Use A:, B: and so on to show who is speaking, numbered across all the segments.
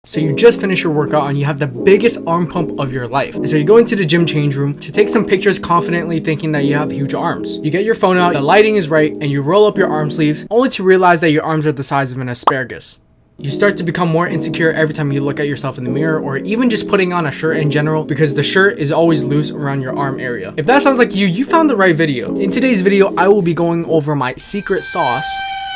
A: So you just finished your workout and you have the biggest arm pump of your life. And so you go into the gym change room to take some pictures confidently thinking that you have huge arms. You get your phone out, the lighting is right, and you roll up your arm sleeves only to realize that your arms are the size of an asparagus. You start to become more insecure every time you look at yourself in the mirror, or even just putting on a shirt in general, because the shirt is always loose around your arm area. If that sounds like you found the right video. In today's video, I will be going over my secret sauce,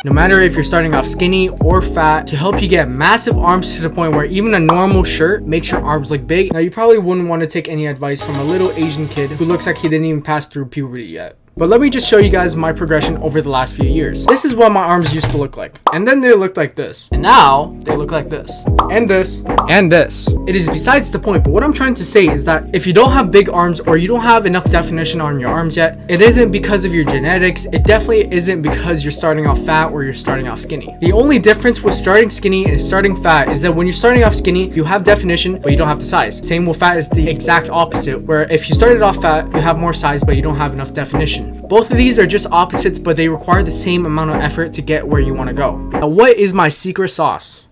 A: no matter if you're starting off skinny or fat, to help you get massive arms to the point where even a normal shirt makes your arms look big. Now, you probably wouldn't want to take any advice from a little Asian kid who looks like he didn't even pass through puberty yet. But let me just show you guys my progression over the last few years. This is what my arms used to look like. And then they looked like this. And now they look like this. And this. And this. It is besides the point, but what I'm trying to say is that if you don't have big arms or you don't have enough definition on your arms yet, it isn't because of your genetics. It definitely isn't because you're starting off fat or you're starting off skinny. The only difference with starting skinny and starting fat is that when you're starting off skinny, you have definition, but you don't have the size. Same with fat is the exact opposite, where if you started off fat, you have more size, but you don't have enough definition. Both of these are just opposites, but they require the same amount of effort to get where you want to go. Now, what is my secret sauce?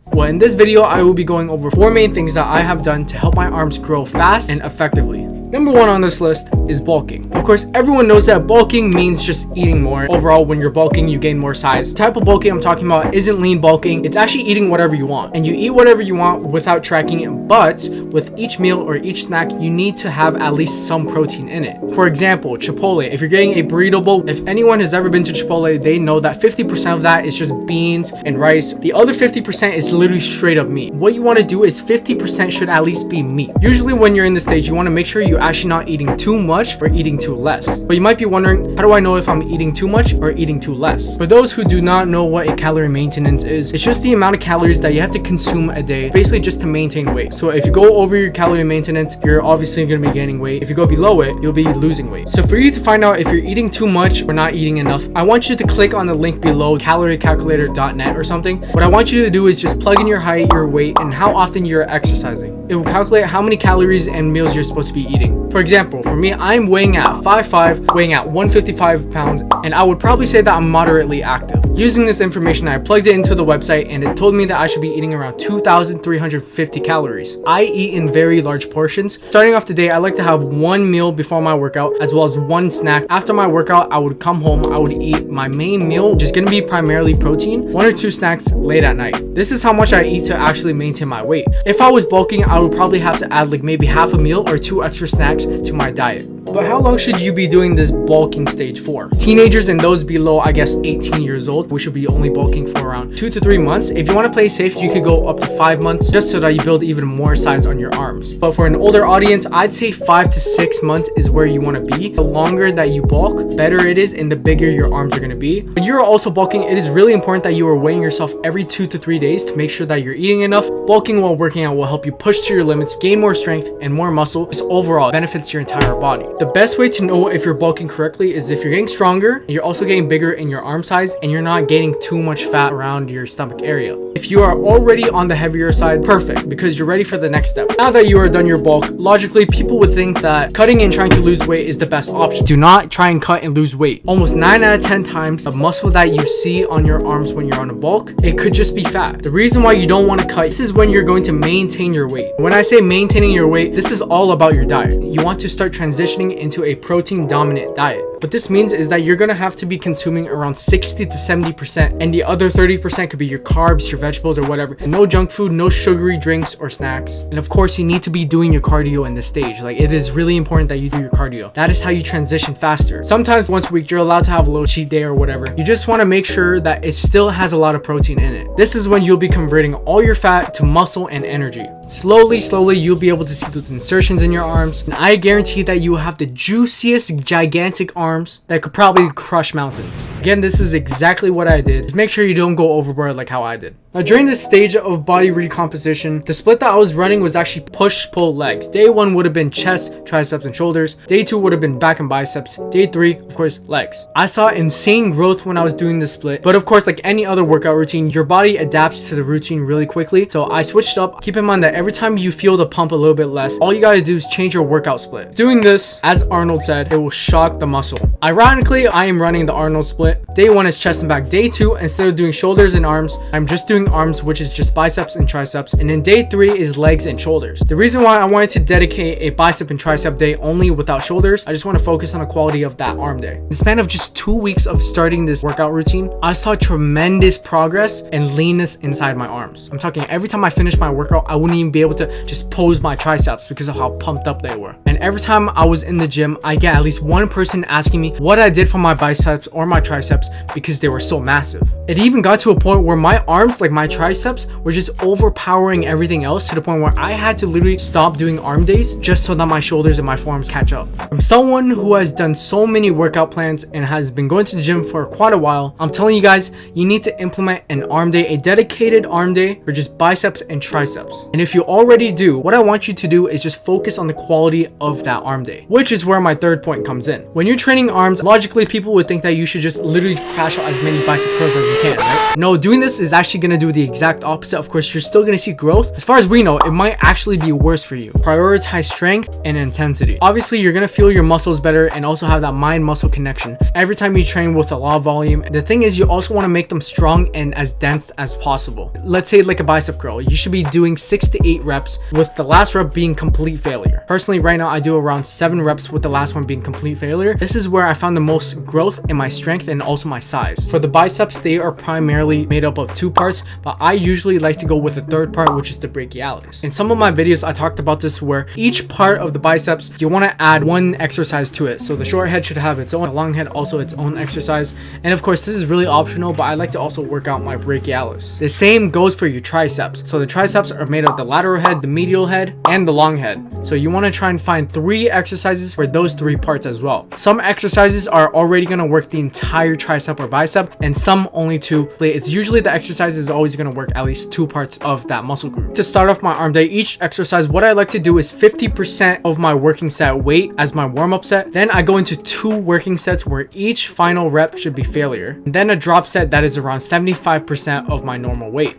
A: Well, in this video, I will be going over 4 main things that I have done to help my arms grow fast and effectively. Number 1 on this list is bulking. Of course, everyone knows that bulking means just eating more. Overall, when you're bulking, you gain more size. The type of bulking I'm talking about isn't lean bulking. It's actually eating whatever you want. And you eat whatever you want without tracking it. But with each meal or each snack, you need to have at least some protein in it. For example, Chipotle. If you're getting a burrito bowl, if anyone has ever been to Chipotle, they know that 50% of that is just beans and rice. The other 50% is literally straight up meat. What you want to do is 50% should at least be meat. Usually when you're in this stage, you want to make sure you actually not eating too much or eating too less. But you might be wondering, how do I know if I'm eating too much or eating too less? For those who do not know what a calorie maintenance is, it's just the amount of calories that you have to consume a day, basically just to maintain weight. So if you go over your calorie maintenance, you're obviously going to be gaining weight. If you go below it, you'll be losing weight. So for you to find out if you're eating too much or not eating enough, I want you to click on the link below, caloriecalculator.net or something. What I want you to do is just plug in your height, your weight, and how often you're exercising. It will calculate how many calories and meals you're supposed to be eating. For example, for me, I'm weighing at 5'5", weighing at 155 pounds, and I would probably say that I'm moderately active. Using this information, I plugged it into the website and it told me that I should be eating around 2,350 calories. I eat in very large portions. Starting off the day, I like to have 1 meal before my workout, as well as 1 snack. After my workout, I would come home, I would eat my main meal, which is going to be primarily protein, 1 or 2 snacks late at night. This is how much I eat to actually maintain my weight. If I was bulking, I would probably have to add like maybe half a meal or 2 extra snacks to my diet. But how long should you be doing this bulking stage for? Teenagers and those below, I guess, 18 years old, we should be only bulking for around 2 to 3 months. If you want to play safe, you could go up to 5 months just so that you build even more size on your arms. But for an older audience, I'd say 5 to 6 months is where you want to be. The longer that you bulk, better it is and the bigger your arms are going to be. When you're also bulking, it is really important that you are weighing yourself every 2 to 3 days to make sure that you're eating enough. Bulking while working out will help you push to your limits, gain more strength and more muscle. This overall benefits your entire body. The best way to know if you're bulking correctly is if you're getting stronger and you're also getting bigger in your arm size and you're not gaining too much fat around your stomach area. If you are already on the heavier side, perfect, because you're ready for the next step. Now that you are done your bulk, logically people would think that cutting and trying to lose weight is the best option. Do not try and cut and lose weight. Almost 9 out of 10 times the muscle that you see on your arms when you're on a bulk, it could just be fat. The reason why you don't want to cut, this is when you're going to maintain your weight. When I say maintaining your weight, this is all about your diet. You want to start transitioning into a protein dominant diet. What this means is that you're going to have to be consuming around 60 to 70%, and the other 30% could be your carbs, your vegetables or whatever. And no junk food, no sugary drinks or snacks. And of course, you need to be doing your cardio in this stage. Like, it is really important that you do your cardio. That is how you transition faster. Sometimes once a week, you're allowed to have a little cheat day or whatever. You just want to make sure that it still has a lot of protein in it. This is when you'll be converting all your fat to muscle and energy. Slowly, you'll be able to see those insertions in your arms, and I guarantee that you will have the juiciest, gigantic arms that could probably crush mountains. Again, this is exactly what I did. Just make sure you don't go overboard like how I did. Now, during this stage of body recomposition, the split that I was running was actually push-pull legs. Day 1 would have been chest, triceps, and shoulders. Day 2 would have been back and biceps. Day 3, of course, legs. I saw insane growth when I was doing this split, but of course, like any other workout routine, your body adapts to the routine really quickly. So I switched up. Keep in mind that every time you feel the pump a little bit less, all you gotta do is change your workout split. Doing this, as Arnold said, it will shock the muscle. Ironically, I am running the Arnold split. Day 1 is chest and back. Day 2, instead of doing shoulders and arms, I'm just doing arms, which is just biceps and triceps. And then day 3 is legs and shoulders. The reason why I wanted to dedicate a bicep and tricep day only without shoulders, I just want to focus on the quality of that arm day. In the span of just 2 weeks of starting this workout routine, I saw tremendous progress and leanness inside my arms. I'm talking every time I finished my workout, I wouldn't even be able to just pose my triceps because of how pumped up they were. And every time I was in the gym, I get at least one person asking me what I did for my biceps or my triceps because they were so massive. It even got to a point where my arms, like my triceps, were just overpowering everything else to the point where I had to literally stop doing arm days just so that my shoulders and my forearms catch up. From someone who has done so many workout plans and has been going to the gym for quite a while, I'm telling you guys, you need to implement an arm day, a dedicated arm day for just biceps and triceps. And if you already do, what I want you to do is just focus on the quality of that arm day, which is where my third point comes in. When you're training arms, logically people would think that you should just literally crash out as many bicep curls as you can, right? No, doing this is actually going to do the exact opposite. Of course, you're still going to see growth. As far as we know, it might actually be worse for you. Prioritize strength and intensity. Obviously, you're going to feel your muscles better and also have that mind-muscle connection every time you train with a lot of volume. The thing is, you also want to make them strong and as dense as possible. Let's say like a bicep curl, you should be doing 6 to 8 reps with the last rep being complete failure. Personally, right now I do around 7 reps with the last one being complete failure. This is where I found the most growth in my strength and also my size. For the biceps, they are primarily made up of 2 parts, but I usually like to go with the third part, which is the brachialis. In some of my videos, I talked about this where each part of the biceps, you want to add one exercise to it. So the short head should have its own, the long head also its own exercise. And of course, this is really optional, but I like to also work out my brachialis. The same goes for your triceps. So the triceps are made of the lateral head, the medial head, and the long head. So you want to try and find 3 exercises for those 3 parts as well. Some exercises are already going to work the entire tricep or bicep, and some only 2. It's usually the exercise is always going to work at least 2 parts of that muscle group. To start off my arm day, each exercise, what I like to do is 50% of my working set weight as my warm-up set. Then I go into 2 working sets where each final rep should be failure. And then a drop set that is around 75% of my normal weight.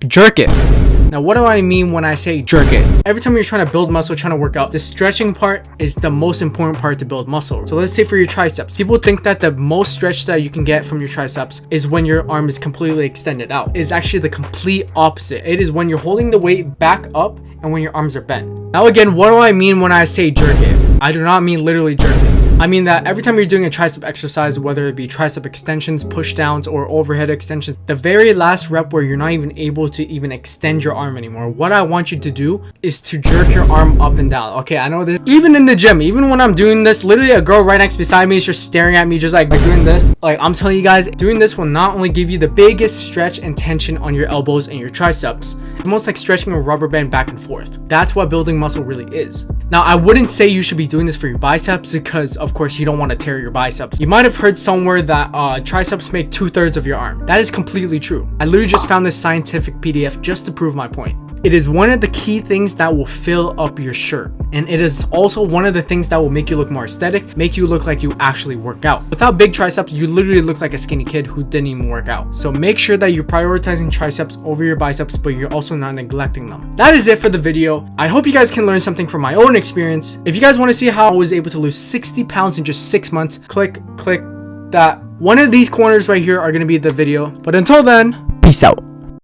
A: Jerk it. Now, what do I mean when I say jerk it? Every time you're trying to build muscle, trying to work out, the stretching part is the most important part to build muscle. So let's say for your triceps, people think that the most stretch that you can get from your triceps is when your arm is completely extended out. It's actually the complete opposite. It is when you're holding the weight back up and when your arms are bent. Now again, what do I mean when I say jerk it? I do not mean literally jerk it. I mean that every time you're doing a tricep exercise, whether it be tricep extensions, push downs, or overhead extensions, the very last rep where you're not even able to even extend your arm anymore, what I want you to do is to jerk your arm up and down. Okay, I know this. Even in the gym, even when I'm doing this, literally a girl right next beside me is just staring at me just like doing this. Like, I'm telling you guys, doing this will not only give you the biggest stretch and tension on your elbows and your triceps, it's almost like stretching a rubber band back and forth. That's what building muscle really is. Now, I wouldn't say you should be doing this for your biceps because, of course, you don't want to tear your biceps. You might have heard somewhere that triceps make 2/3 of your arm. That is completely true. I literally just found this scientific PDF just to prove my point. It is one of the key things that will fill up your shirt. And it is also one of the things that will make you look more aesthetic, make you look like you actually work out. Without big triceps, you literally look like a skinny kid who didn't even work out. So make sure that you're prioritizing triceps over your biceps, but you're also not neglecting them. That is it for the video. I hope you guys can learn something from my own experience. If you guys want to see how I was able to lose 60 pounds in just 6 months, click that. One of these corners right here are going to be the video. But until then, peace out.